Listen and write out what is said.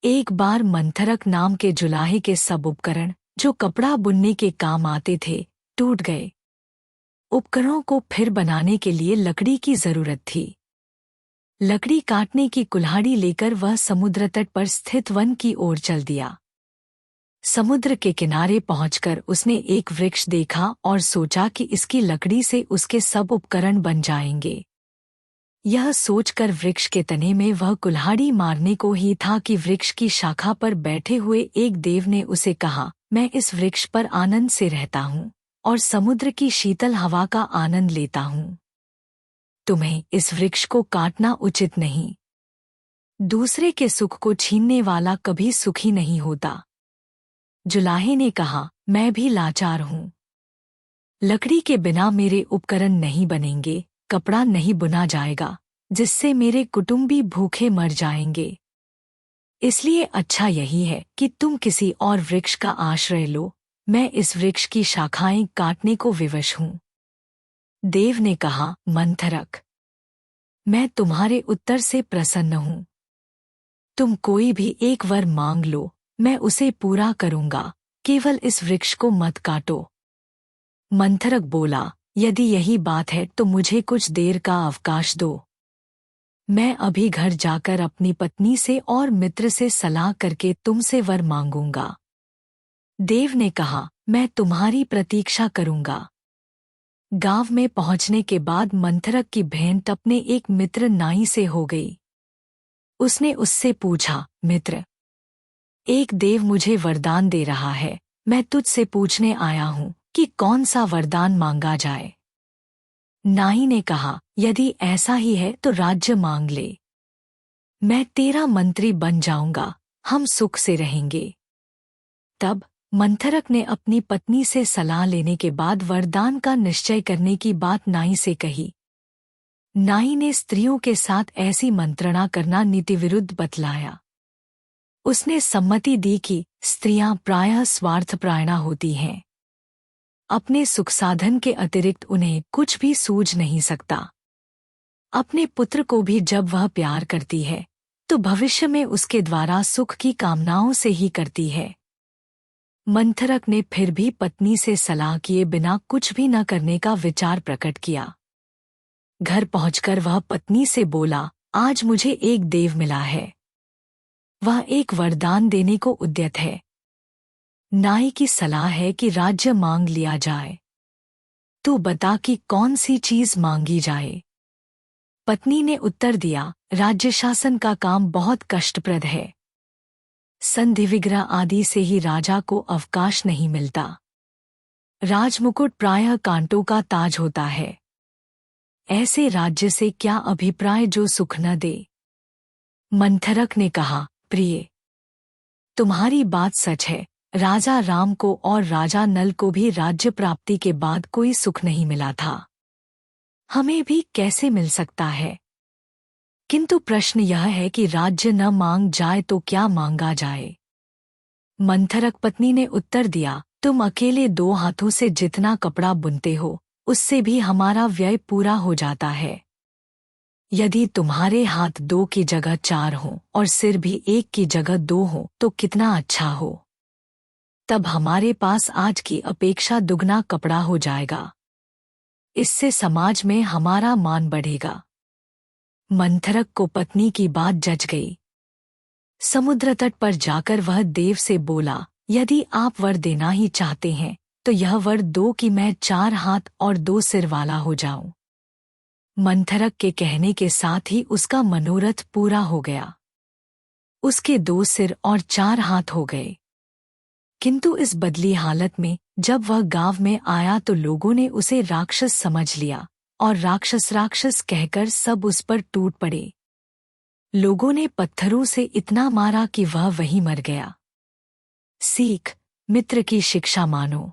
एक बार मंथरक नाम के जुलाहे के सब उपकरण जो कपड़ा बुनने के काम आते थे टूट गए। उपकरणों को फिर बनाने के लिए लकड़ी की जरूरत थी। लकड़ी काटने की कुल्हाड़ी लेकर वह समुद्र तट पर स्थित वन की ओर चल दिया। समुद्र के किनारे पहुंचकर उसने एक वृक्ष देखा और सोचा कि इसकी लकड़ी से उसके सब उपकरण बन जाएंगे। यह सोचकर वृक्ष के तने में वह कुल्हाड़ी मारने को ही था कि वृक्ष की शाखा पर बैठे हुए एक देव ने उसे कहा, मैं इस वृक्ष पर आनंद से रहता हूँ और समुद्र की शीतल हवा का आनंद लेता हूँ। तुम्हें इस वृक्ष को काटना उचित नहीं। दूसरे के सुख को छीनने वाला कभी सुखी नहीं होता। जुलाहे ने कहा, मैं भी लाचार हूँ। लकड़ी के बिना मेरे उपकरण नहीं बनेंगे, कपड़ा नहीं बुना जाएगा, जिससे मेरे कुटुंबी भूखे मर जाएंगे। इसलिए अच्छा यही है कि तुम किसी और वृक्ष का आश्रय लो। मैं इस वृक्ष की शाखाएं काटने को विवश हूँ। देव ने कहा, मंथरक, मैं तुम्हारे उत्तर से प्रसन्न हूँ। तुम कोई भी एक वर मांग लो, मैं उसे पूरा करूँगा, केवल इस वृक्ष को मत काटो। मंथरक बोला, यदि यही बात है तो मुझे कुछ देर का अवकाश दो। मैं अभी घर जाकर अपनी पत्नी से और मित्र से सलाह करके तुमसे वर मांगूंगा। देव ने कहा, मैं तुम्हारी प्रतीक्षा करूंगा। गांव में पहुंचने के बाद मंथरक की भेंट अपने एक मित्र नाई से हो गई। उसने उससे पूछा, मित्र, एक देव मुझे वरदान दे रहा है, मैं तुझसे पूछने आया हूँ कि कौन सा वरदान मांगा जाए। नाई ने कहा, यदि ऐसा ही है तो राज्य मांग ले। मैं तेरा मंत्री बन जाऊंगा, हम सुख से रहेंगे। तब मंथरक ने अपनी पत्नी से सलाह लेने के बाद वरदान का निश्चय करने की बात नाई से कही। नाई ने स्त्रियों के साथ ऐसी मंत्रणा करना नीतिविरुद्ध बतलाया। उसने सम्मति दी कि स्त्रियां प्रायः स्वार्थपरायणा होती हैं। अपने सुख साधन के अतिरिक्त उन्हें कुछ भी सूझ नहीं सकता। अपने पुत्र को भी जब वह प्यार करती है तो भविष्य में उसके द्वारा सुख की कामनाओं से ही करती है। मंथरक ने फिर भी पत्नी से सलाह किए बिना कुछ भी न करने का विचार प्रकट किया। घर पहुंचकर वह पत्नी से बोला, आज मुझे एक देव मिला है। वह एक वरदान देने को उद्यत है। नाई की सलाह है कि राज्य मांग लिया जाए। तू बता कि कौन सी चीज मांगी जाए। पत्नी ने उत्तर दिया, राज्य शासन का काम बहुत कष्टप्रद है। संधि विग्रह आदि से ही राजा को अवकाश नहीं मिलता। राजमुकुट प्रायः कांटों का ताज होता है। ऐसे राज्य से क्या अभिप्राय जो सुख न दे। मंथरक ने कहा, प्रिय, तुम्हारी बात सच है। राजा राम को और राजा नल को भी राज्य प्राप्ति के बाद कोई सुख नहीं मिला था। हमें भी कैसे मिल सकता है? किंतु प्रश्न यह है कि राज्य न मांग जाए तो क्या मांगा जाए। मंथरक पत्नी ने उत्तर दिया, तुम अकेले 2 हाथों से जितना कपड़ा बुनते हो उससे भी हमारा व्यय पूरा हो जाता है। यदि तुम्हारे हाथ 2 की जगह 4 हों और सिर भी 1 की जगह 2 हो तो कितना अच्छा हो। तब हमारे पास आज की अपेक्षा दुगना कपड़ा हो जाएगा। इससे समाज में हमारा मान बढ़ेगा। मंथरक को पत्नी की बात जच गई। समुद्र तट पर जाकर वह देव से बोला, यदि आप वर देना ही चाहते हैं तो यह वर दो कि मैं 4 हाथ और 2 सिर वाला हो जाऊं। मंथरक के कहने के साथ ही उसका मनोरथ पूरा हो गया। उसके 2 सिर और 4 हाथ हो गए। किंतु इस बदली हालत में जब वह गांव में आया तो लोगों ने उसे राक्षस समझ लिया और राक्षस राक्षस कहकर सब उस पर टूट पड़े। लोगों ने पत्थरों से इतना मारा कि वह वहीं मर गया। सीख, मित्र की शिक्षा मानो।